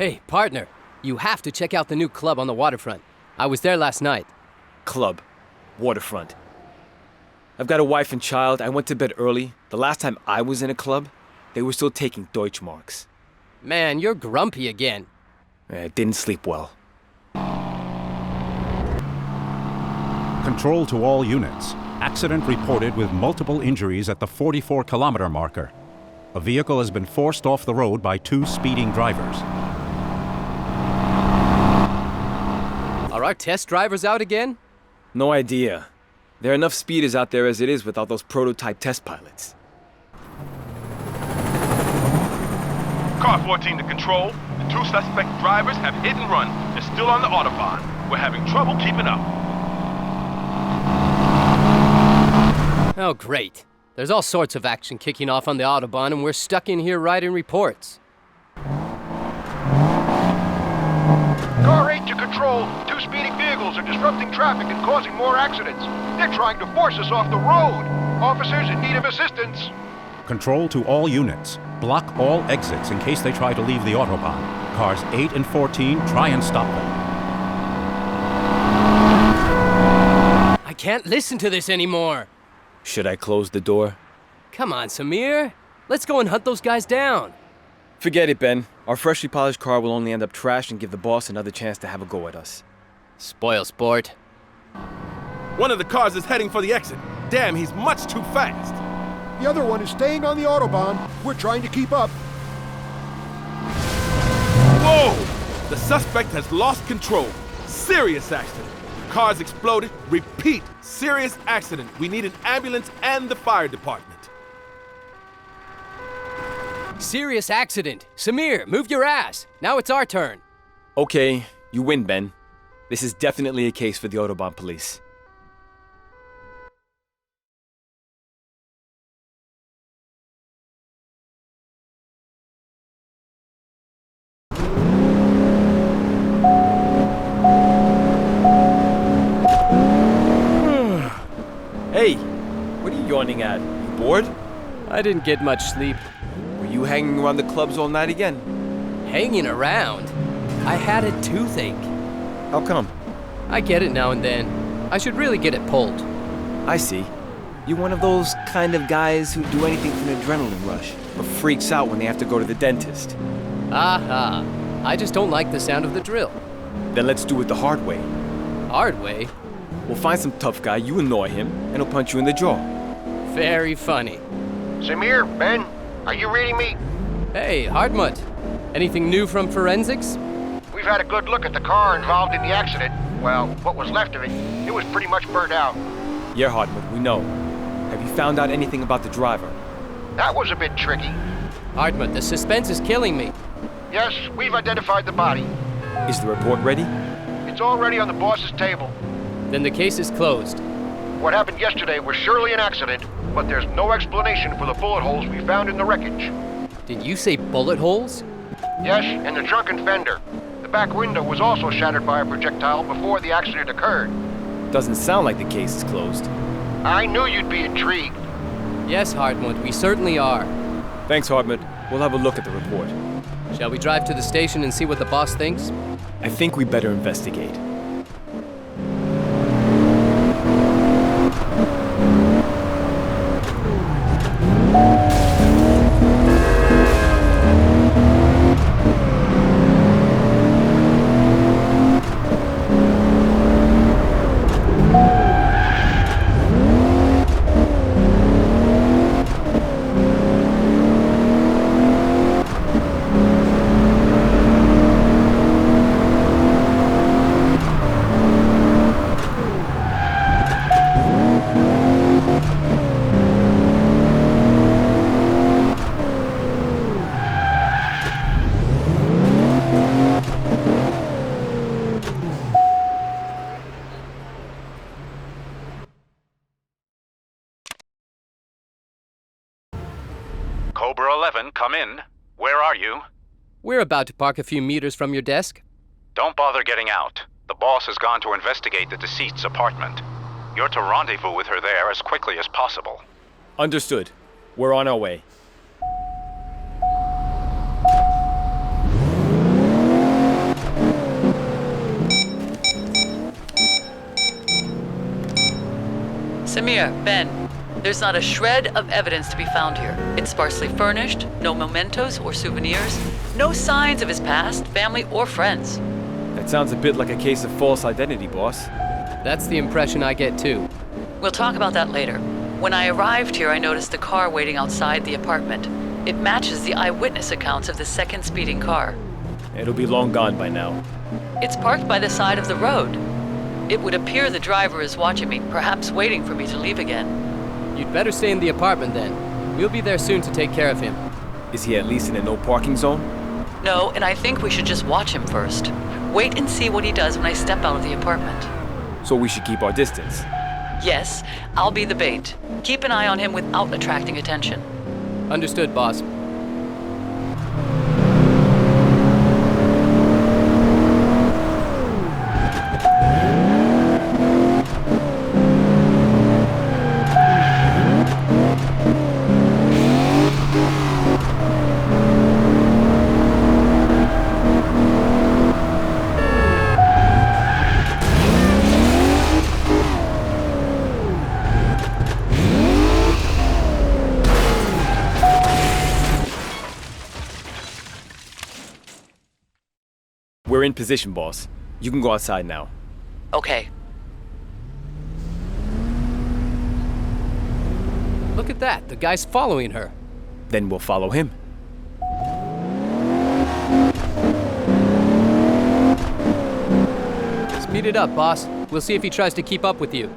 Hey, partner, you have to check out the new club on the waterfront. I was there last night. Club. Waterfront. I've got a wife and child. I went to bed early. The last time I was in a club, they were still taking Deutschmarks. Man, you're grumpy again. I didn't sleep well. Control to all units. Accident reported with multiple injuries at the 44-kilometer marker. A vehicle has been forced off the road by 2 speeding drivers. Are our test drivers out again? No idea. There are enough speeders out there as it is without those prototype test pilots. Car 14 to control. The 2 suspect drivers have hit and run. They're still on the Autobahn. We're having trouble keeping up. Oh, great. There's all sorts of action kicking off on the Autobahn, and we're stuck in here writing reports. Car 8 to control. 2 speeding vehicles are disrupting traffic and causing more accidents. They're trying to force us off the road. Officers in need of assistance. Control to all units. Block all exits in case they try to leave the Autobahn. Cars 8 and 14, try and stop them. I can't listen to this anymore. Should I close the door? Come on, Samir. Let's go and hunt those guys down. Forget it, Ben. Our freshly polished car will only end up trash and give the boss another chance to have a go at us. Spoil sport. One of the cars is heading for the exit. Damn, he's much too fast. The other one is staying on the Autobahn. We're trying to keep up. Whoa! The suspect has lost control. Serious accident. Cars exploded. Repeat, serious accident. We need an ambulance and the fire department. Serious accident. Samir, move your ass. Now it's our turn. Okay, you win, Ben. This is definitely a case for the Autobahn police. Hey, what are you yawning at? You bored? I didn't get much sleep. Were you hanging around the clubs all night again? Hanging around? I had a toothache. How come? I get it now and then. I should really get it pulled. I see. You're one of those kind of guys who do anything for an adrenaline rush, or freaks out when they have to go to the dentist. Aha. I just don't like the sound of the drill. Then let's do it the hard way. Hard way? We'll find some tough guy, you annoy him, and he'll punch you in the jaw. Very funny. Samir, Ben, are you reading me? Hey, Hardmutt. Anything new from forensics? We've had a good look at the car involved in the accident. Well, what was left of it. It was pretty much burnt out. Yeah, Hardwood, we know. Have you found out anything about the driver? That was a bit tricky. Hardmutt, the suspense is killing me. Yes, we've identified the body. Is the report ready? It's already on the boss's table. Then the case is closed. What happened yesterday was surely an accident, but there's no explanation for the bullet holes we found in the wreckage. Did you say bullet holes? Yes, and the trunk and fender. The back window was also shattered by a projectile before the accident occurred. Doesn't sound like the case is closed. I knew you'd be intrigued. Yes, Hardmutt, we certainly are. Thanks, Hardmutt. We'll have a look at the report. Shall we drive to the station and see what the boss thinks? I think we better investigate. Cobra 11, come in. Where are you? We're about to park a few meters from your desk. Don't bother getting out. The boss has gone to investigate the deceased's apartment. You're to rendezvous with her there as quickly as possible. Understood. We're on our way. Semira, Ben, there's not a shred of evidence to be found here. It's sparsely furnished, no mementos or souvenirs, no signs of his past, family, or friends. That sounds a bit like a case of false identity, boss. That's the impression I get too. We'll talk about that later. When I arrived here, I noticed a car waiting outside the apartment. It matches the eyewitness accounts of the second speeding car. It'll be long gone by now. It's parked by the side of the road. It would appear the driver is watching me, perhaps waiting for me to leave again. You'd better stay in the apartment then. We'll be there soon to take care of him. Is he at least in a no parking zone? No, and I think we should just watch him first. Wait and see what he does when I step out of the apartment. So we should keep our distance. Yes, I'll be the bait. Keep an eye on him without attracting attention. Understood, boss. We're in position, boss. You can go outside now. Okay. Look at that. The guy's following her. Then we'll follow him. Speed it up, boss. We'll see if he tries to keep up with you.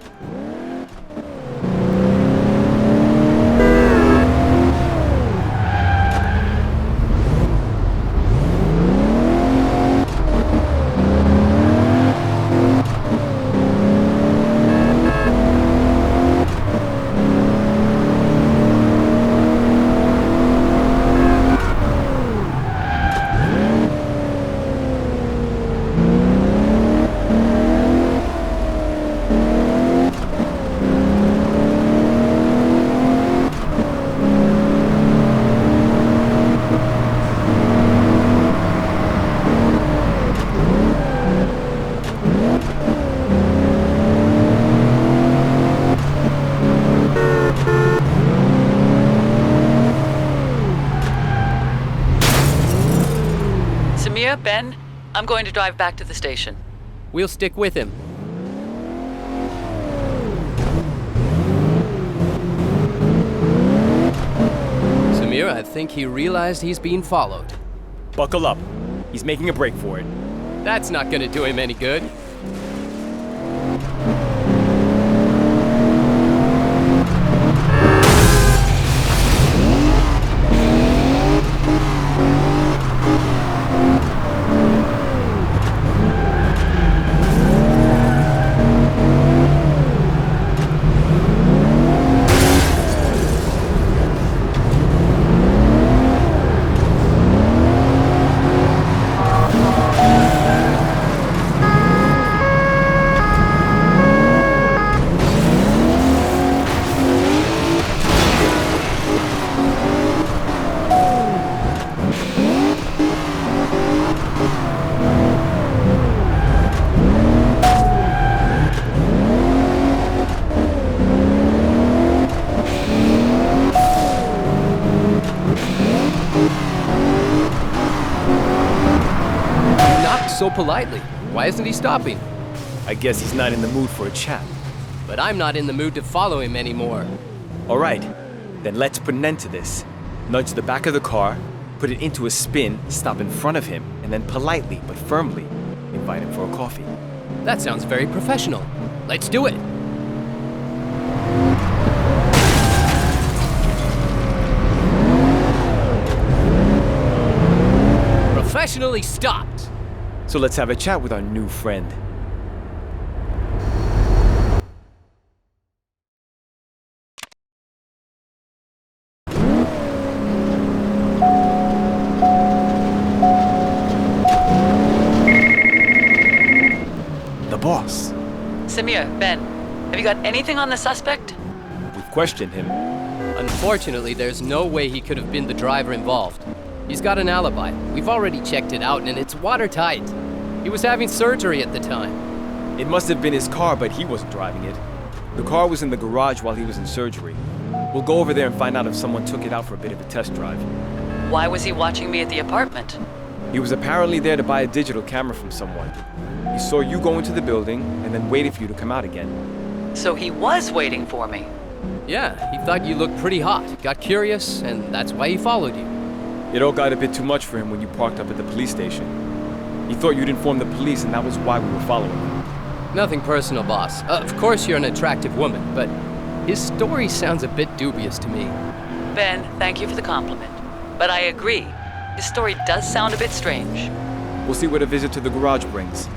Ben, I'm going to drive back to the station. We'll stick with him. Semira, I think he realized he's being followed. Buckle up. He's making a break for it. That's not gonna do him any good. So politely. Why isn't he stopping? I guess he's not in the mood for a chat. But I'm not in the mood to follow him anymore. All right, then let's put an end to this. Nudge the back of the car, put it into a spin, stop in front of him, and then politely but firmly invite him for a coffee. That sounds very professional. Let's do it. Professionally stopped. So let's have a chat with our new friend. The boss. Semira, Ben, have you got anything on the suspect? We've questioned him. Unfortunately, there's no way he could have been the driver involved. He's got an alibi. We've already checked it out, and it's watertight. He was having surgery at the time. It must have been his car, but he wasn't driving it. The car was in the garage while he was in surgery. We'll go over there and find out if someone took it out for a bit of a test drive. Why was he watching me at the apartment? He was apparently there to buy a digital camera from someone. He saw you go into the building and then waited for you to come out again. So he was waiting for me. Yeah, he thought you looked pretty hot, got curious, and that's why he followed you. It all got a bit too much for him when you parked up at the police station. He thought you'd inform the police and that was why we were following him. Nothing personal, boss. Of course you're an attractive woman, but his story sounds a bit dubious to me. Ben, thank you for the compliment. But I agree. His story does sound a bit strange. We'll see what a visit to the garage brings.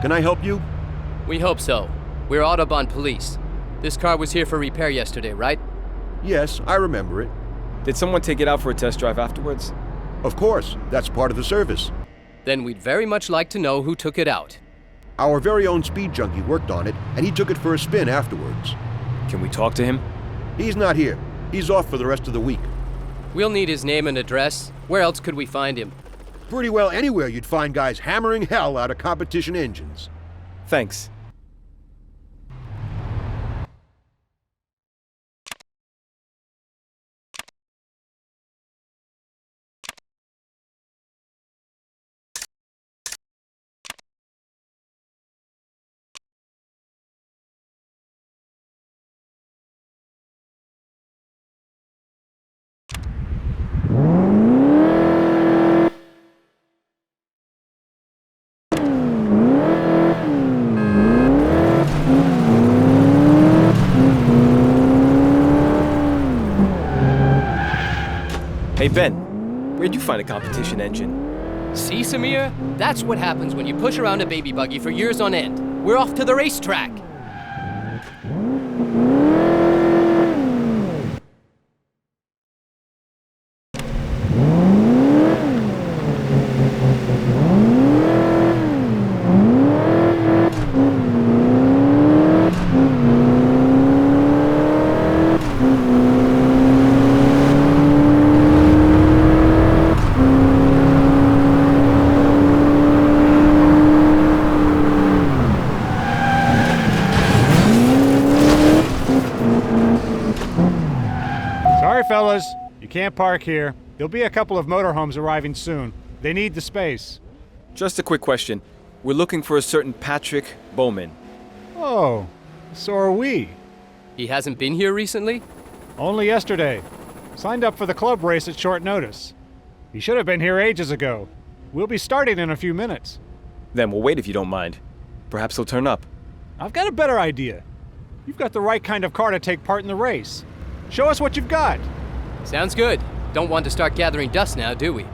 Can I help you? We hope so. We're Autobahn police. This car was here for repair yesterday, right? Yes, I remember it. Did someone take it out for a test drive afterwards? Of course, that's part of the service. Then we'd very much like to know who took it out. Our very own speed junkie worked on it, and he took it for a spin afterwards. Can we talk to him? He's not here. He's off for the rest of the week. We'll need his name and address. Where else could we find him? Pretty well anywhere you'd find guys hammering hell out of competition engines. Thanks. Hey Ben, where'd you find a competition engine? See, Semira? That's what happens when you push around a baby buggy for years on end. We're off to the racetrack. Fellas, you can't park here. There'll be a couple of motorhomes arriving soon. They need the space. Just a quick question. We're looking for a certain Patrick Bowman. Oh, so are we. He hasn't been here recently? Only yesterday. Signed up for the club race at short notice. He should have been here ages ago. We'll be starting in a few minutes. Then we'll wait if you don't mind. Perhaps he'll turn up. I've got a better idea. You've got the right kind of car to take part in the race. Show us what you've got. Sounds good. Don't want to start gathering dust now, do we?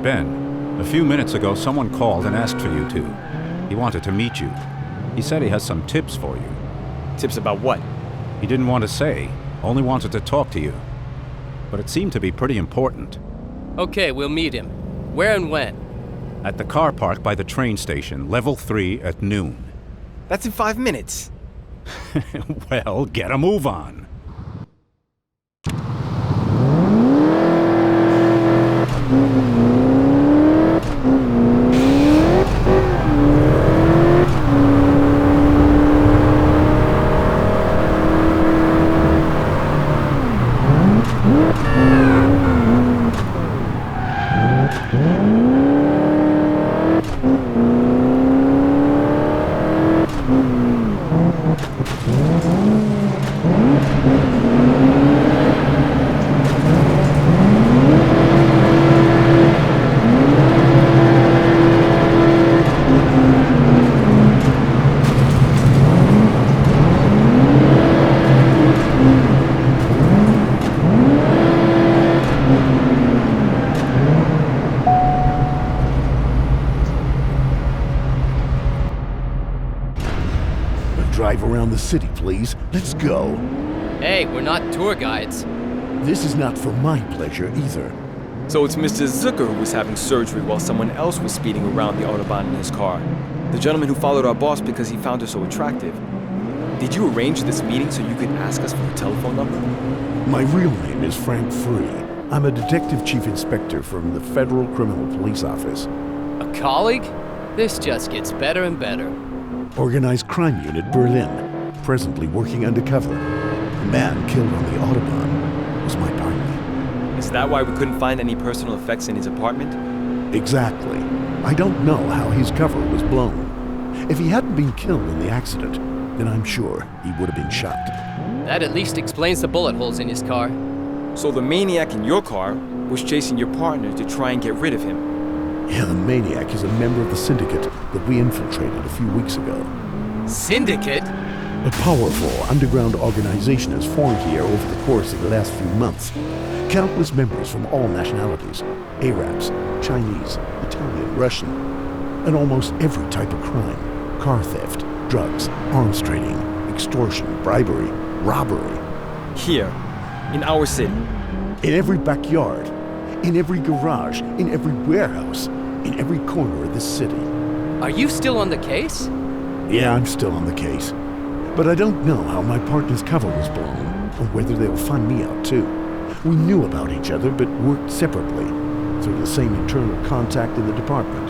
Ben, a few minutes ago someone called and asked for you two. He wanted to meet you. He said he has some tips for you. Tips about what? He didn't want to say, only wanted to talk to you. But it seemed to be pretty important. Okay, we'll meet him. Where and when? At the car park by the train station, level 3 at noon. That's in 5 minutes. Well, get a move on. Drive around the city, please. Let's go. Hey, we're not tour guides. This is not for my pleasure either. So it's Mr. Zucker who was having surgery while someone else was speeding around the Autobahn in his car. The gentleman who followed our boss because he found her so attractive. Did you arrange this meeting so you could ask us for a telephone number? My real name is Frank Free. I'm a detective chief inspector from the Federal Criminal Police Office. A colleague? This just gets better and better. Organized Crime Unit, Berlin. Presently working undercover. The man killed on the Autobahn was my partner. Is that why we couldn't find any personal effects in his apartment? Exactly. I don't know how his cover was blown. If he hadn't been killed in the accident, then I'm sure he would have been shot. That at least explains the bullet holes in his car. So the maniac in your car was chasing your partner to try and get rid of him. Yeah, the maniac is a member of the Syndicate that we infiltrated a few weeks ago. Syndicate? A powerful underground organization has formed here over the course of the last few months. Countless members from all nationalities, Arabs, Chinese, Italian, Russian, and almost every type of crime. Car theft, drugs, arms trading, extortion, bribery, robbery. Here, in our city. In every backyard, in every garage, in every warehouse, in every corner of this city. Are you still on the case? Yeah, I'm still on the case. But I don't know how my partner's cover was blown, or whether they'll find me out too. We knew about each other, but worked separately, through the same internal contact in the department.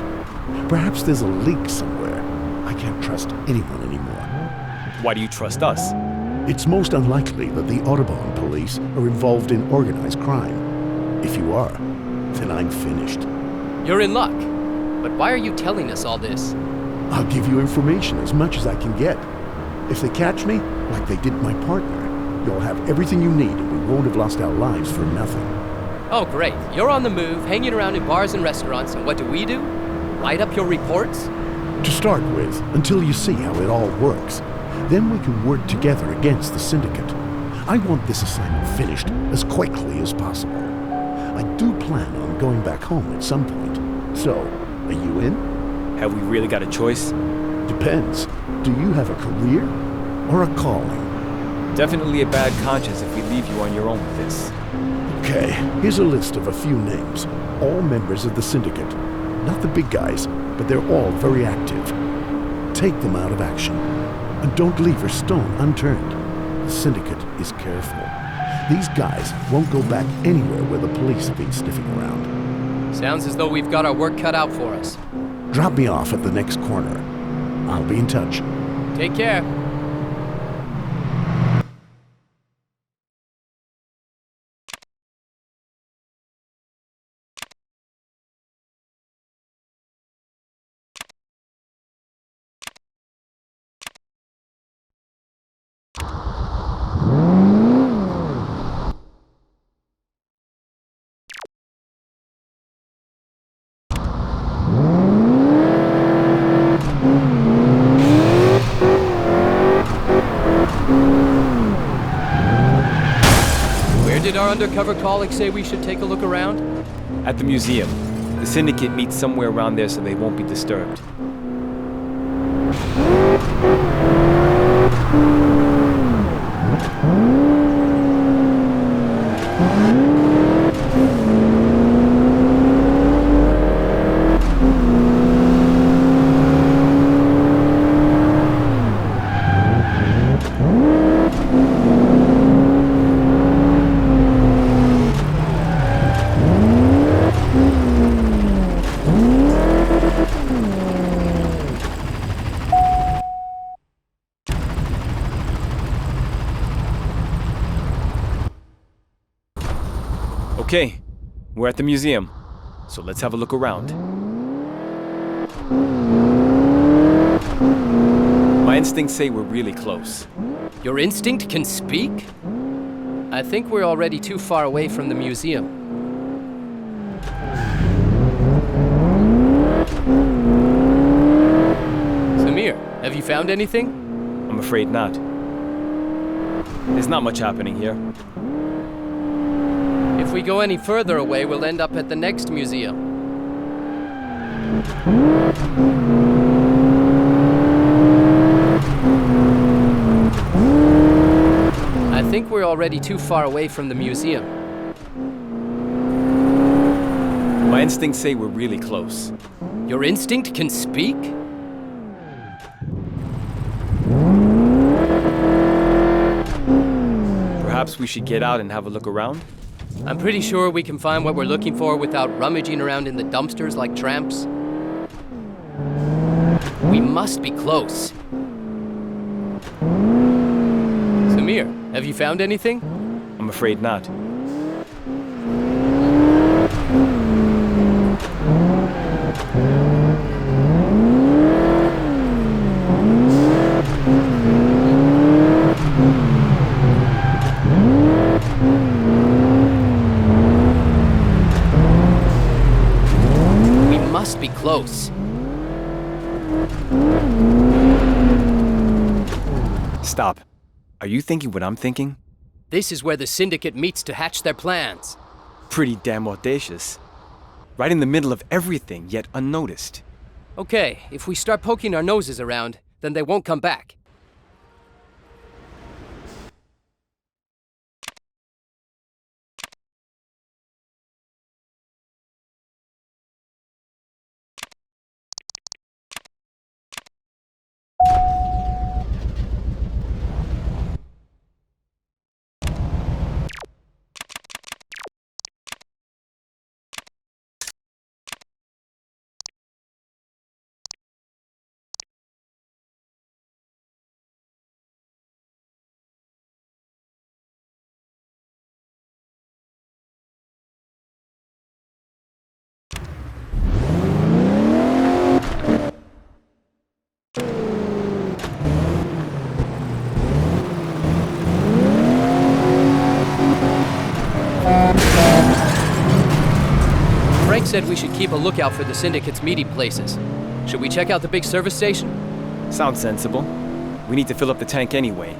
Perhaps there's a leak somewhere. I can't trust anyone anymore. Why do you trust us? It's most unlikely that the Autobahn police are involved in organized crime. If you are, then I'm finished. You're in luck. But why are you telling us all this? I'll give you information as much as I can get. If they catch me, like they did my partner, you'll have everything you need and we won't have lost our lives for nothing. Oh, great. You're on the move, hanging around in bars and restaurants, and what do? Write up your reports? To start with, until you see how it all works. Then we can work together against the Syndicate. I want this assignment finished as quickly as possible. I do plan on going back home at some point. So, are you in? Have we really got a choice? Depends. Do you have a career or a calling? Definitely a bad conscience if we leave you on your own with this. Okay, here's a list of a few names. All members of the Syndicate. Not the big guys, but they're all very active. Take them out of action. And don't leave a stone unturned. The Syndicate is careful. These guys won't go back anywhere where the police have been sniffing around. Sounds as though we've got our work cut out for us. Drop me off at the next corner. I'll be in touch. Take care. Did our undercover colleague say we should take a look around? At the museum. The Syndicate meets somewhere around there so they won't be disturbed. Okay, we're at the museum, so let's have a look around. My instincts say we're really close. Your instinct can speak? I think we're already too far away from the museum. Semir, have you found anything? I'm afraid not. There's not much happening here. If we go any further away, we'll end up at the next museum. I think we're already too far away from the museum. My instincts say we're really close. Your instinct can speak? Perhaps we should get out and have a look around? I'm pretty sure we can find what we're looking for without rummaging around in the dumpsters like tramps. We must be close. Semir, have you found anything? I'm afraid not. Stop. Are you thinking what I'm thinking? This is where the Syndicate meets to hatch their plans. Pretty damn audacious. Right in the middle of everything, yet unnoticed. Okay, if we start poking our noses around, then they won't come back. Frank said we should keep a lookout for the Syndicate's meeting places. Should we check out the big service station? Sounds sensible. We need to fill up the tank anyway.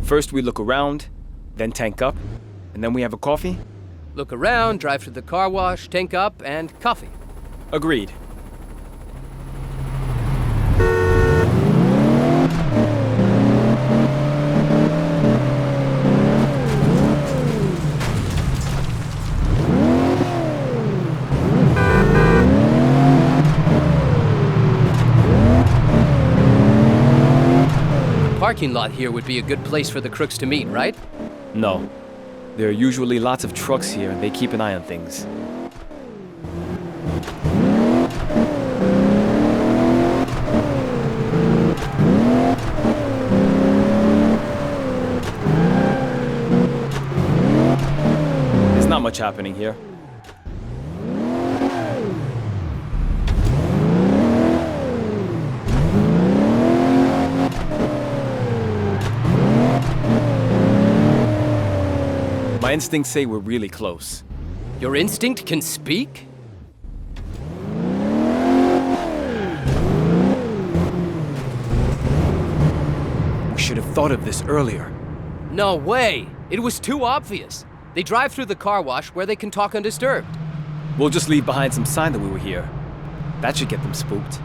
First we look around, then tank up, and then we have a coffee? Look around, drive to the car wash, tank up, and coffee. Agreed. Parking lot here would be a good place for the crooks to meet, right? No. There are usually lots of trucks here, and they keep an eye on things. There's not much happening here. My instincts say we're really close. Your instinct can speak? We should have thought of this earlier. No way! It was too obvious. They drive through the car wash where they can talk undisturbed. We'll just leave behind some sign that we were here. That should get them spooked.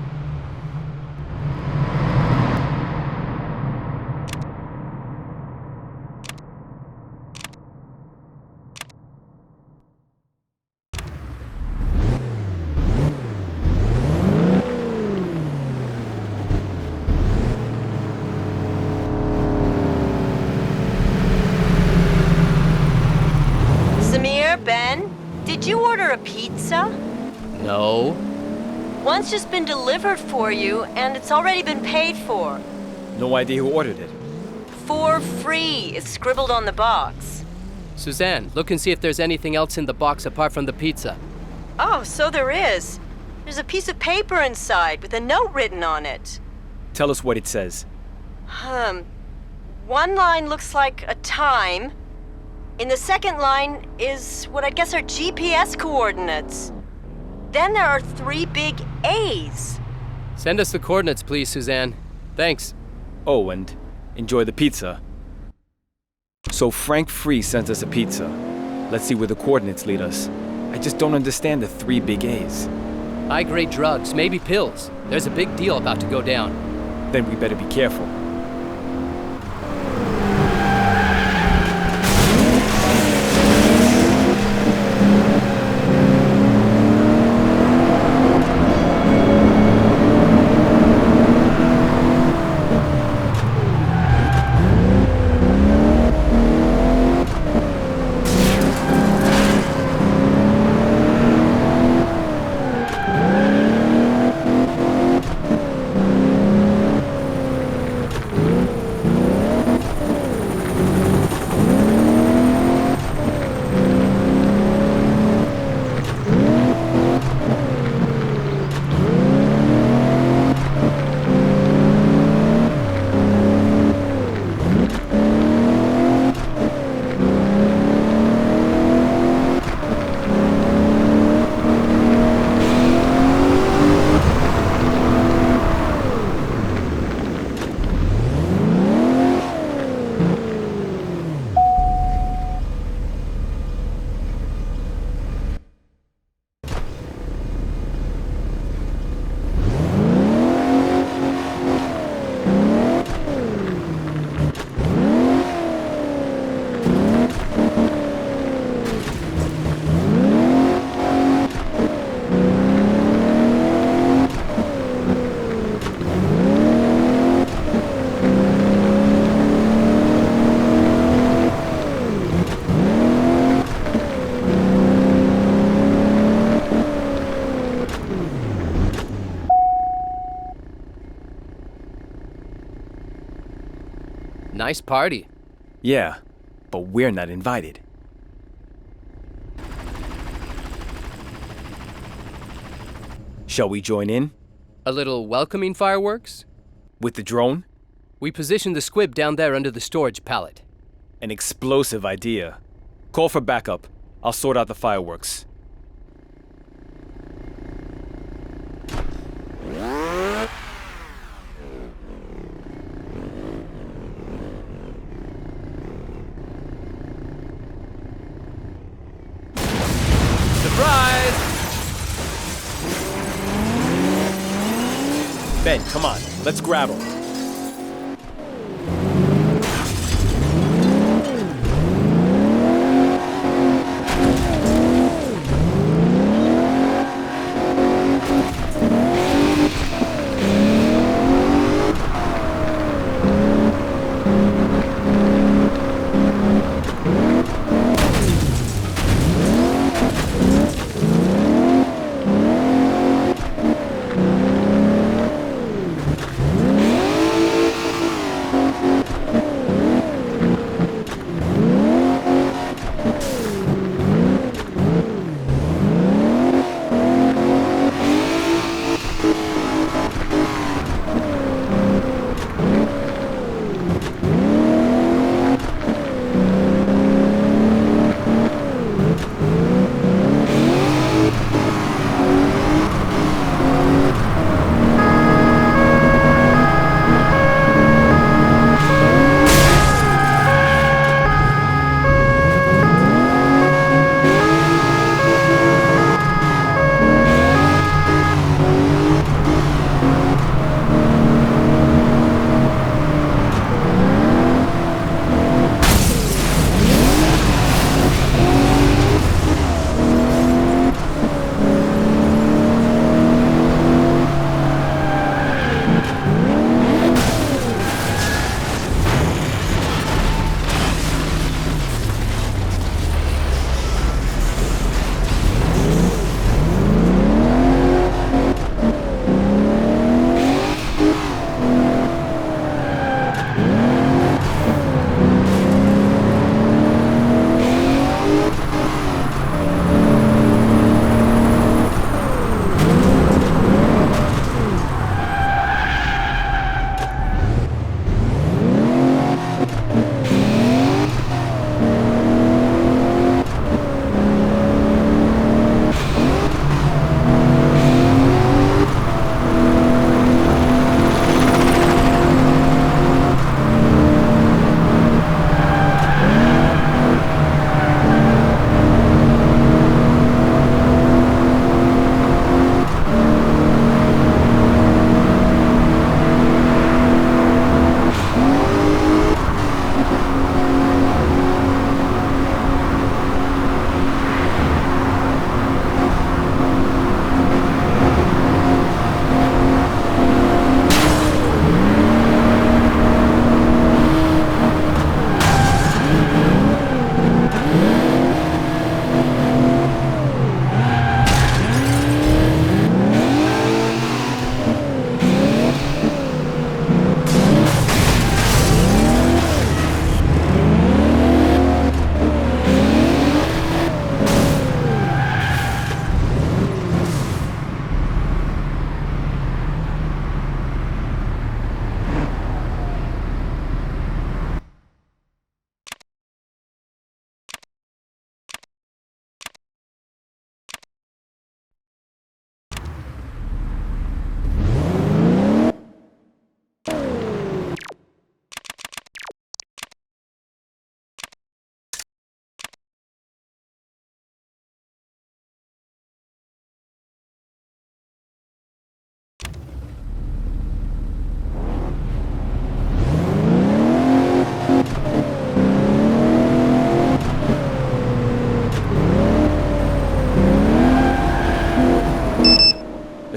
Ben, did you order a pizza? No. One's just been delivered for you, and it's already been paid for. No idea who ordered it. For free, it's scribbled on the box. Suzanne, look and see if there's anything else in the box apart from the pizza. Oh, so there is. There's a piece of paper inside with a note written on it. Tell us what it says. One line looks like a time. In the second line is what I guess are GPS coordinates. Then there are 3 big A's. Send us the coordinates, please, Suzanne. Thanks. Oh, and enjoy the pizza. So Frank Free sent us a pizza. Let's see where the coordinates lead us. I just don't understand the 3 big A's. High-grade drugs, maybe pills. There's a big deal about to go down. Then we better be careful. Nice party. Yeah, but we're not invited. Shall we join in? A little welcoming fireworks? With the drone? We positioned the squib down there under the storage pallet. An explosive idea. Call for backup. I'll sort out the fireworks. Surprise! Ben, come on. Let's grab him.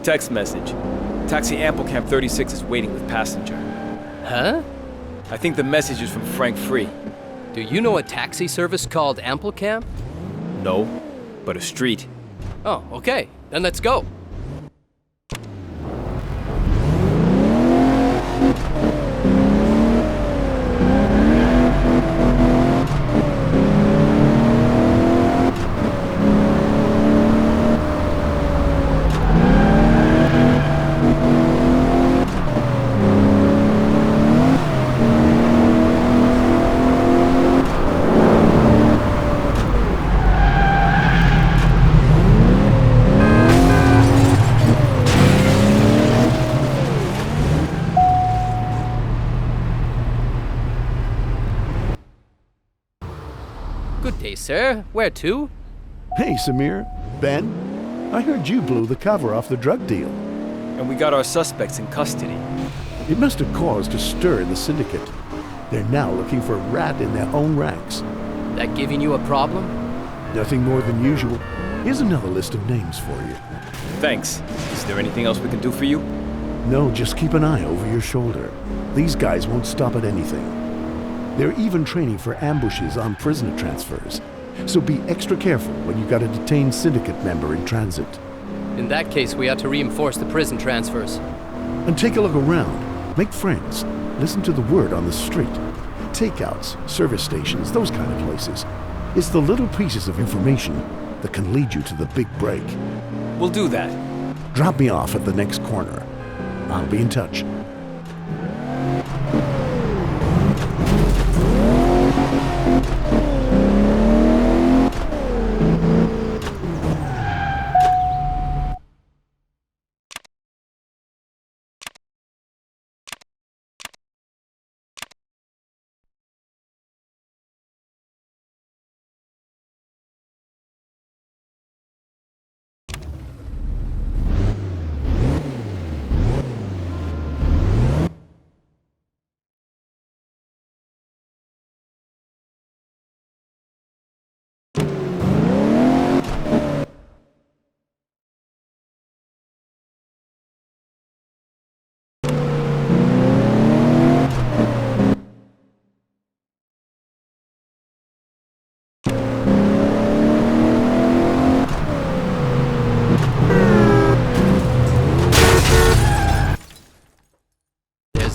text message. Taxi Ample Camp 36 is waiting with passenger. Huh? I think the message is from Frank Free. Do you know a taxi service called Ample Camp? No, but a street. Oh, okay. Then let's go. Good day, sir. Where to? Hey, Semira. Ben? I heard you blew the cover off the drug deal. And we got our suspects in custody. It must have caused a stir in the Syndicate. They're now looking for a rat in their own ranks. That giving you a problem? Nothing more than usual. Here's another list of names for you. Thanks. Is there anything else we can do for you? No, just keep an eye over your shoulder. These guys won't stop at anything. They're even training for ambushes on prisoner transfers. So be extra careful when you got a detained Syndicate member in transit. In that case, we ought to reinforce the prison transfers. And take a look around. Make friends. Listen to the word on the street. Takeouts, service stations, those kind of places. It's the little pieces of information that can lead you to the big break. We'll do that. Drop me off at the next corner. I'll be in touch.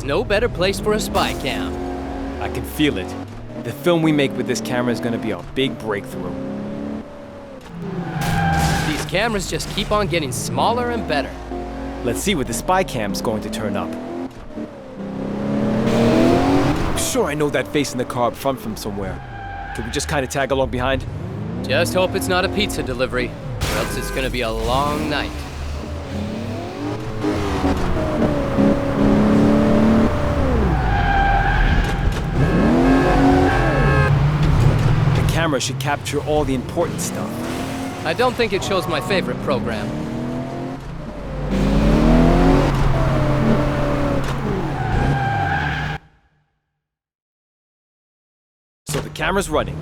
No better place for a spy cam. I can feel it. The film we make with this camera is gonna be our big breakthrough. These cameras just keep on getting smaller and better. Let's see what the spy cam's going to turn up. I'm sure I know that face in the car up front from somewhere. Can we just kind of tag along behind? Just hope it's not a pizza delivery, or else it's gonna be a long night. The camera should capture all the important stuff. I don't think it shows my favorite program. So the camera's running.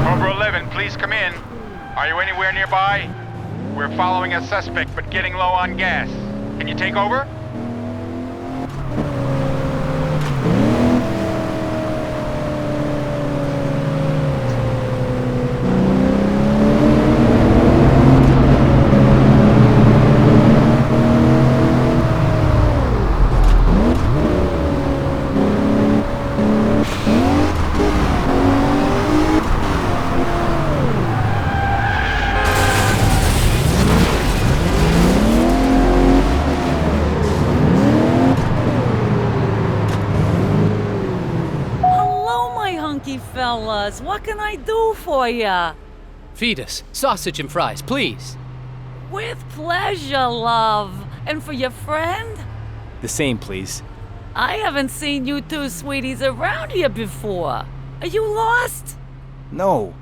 Cobra 11, please come in. Are you anywhere nearby? We're following a suspect, but getting low on gas. Can you take over? Fellas, what can I do for ya? Feed us. Sausage and fries, please. With pleasure, love. And for your friend? The same, please. I haven't seen you two sweeties around here before. Are you lost? No.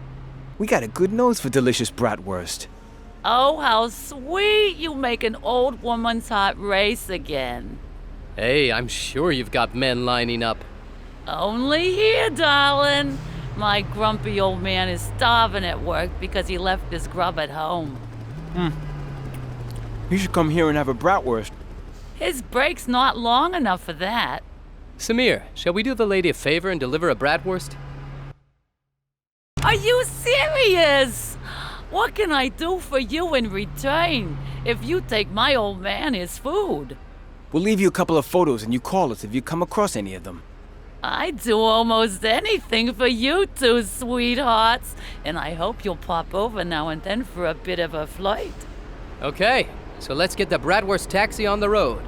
We got a good nose for delicious bratwurst. Oh, how sweet. You make an old woman's heart race again. Hey, I'm sure you've got men lining up. Only here, darling. My grumpy old man is starving at work because he left his grub at home. You should come here and have a bratwurst. His break's not long enough for that. Samir, shall we do the lady a favor and deliver a bratwurst? Are you serious? What can I do for you in return if you take my old man his food? We'll leave you a couple of photos and you call us if you come across any of them. I'd do almost anything for you two, sweethearts. And I hope you'll pop over now and then for a bit of a flight. Okay, so let's get the bratwurst taxi on the road.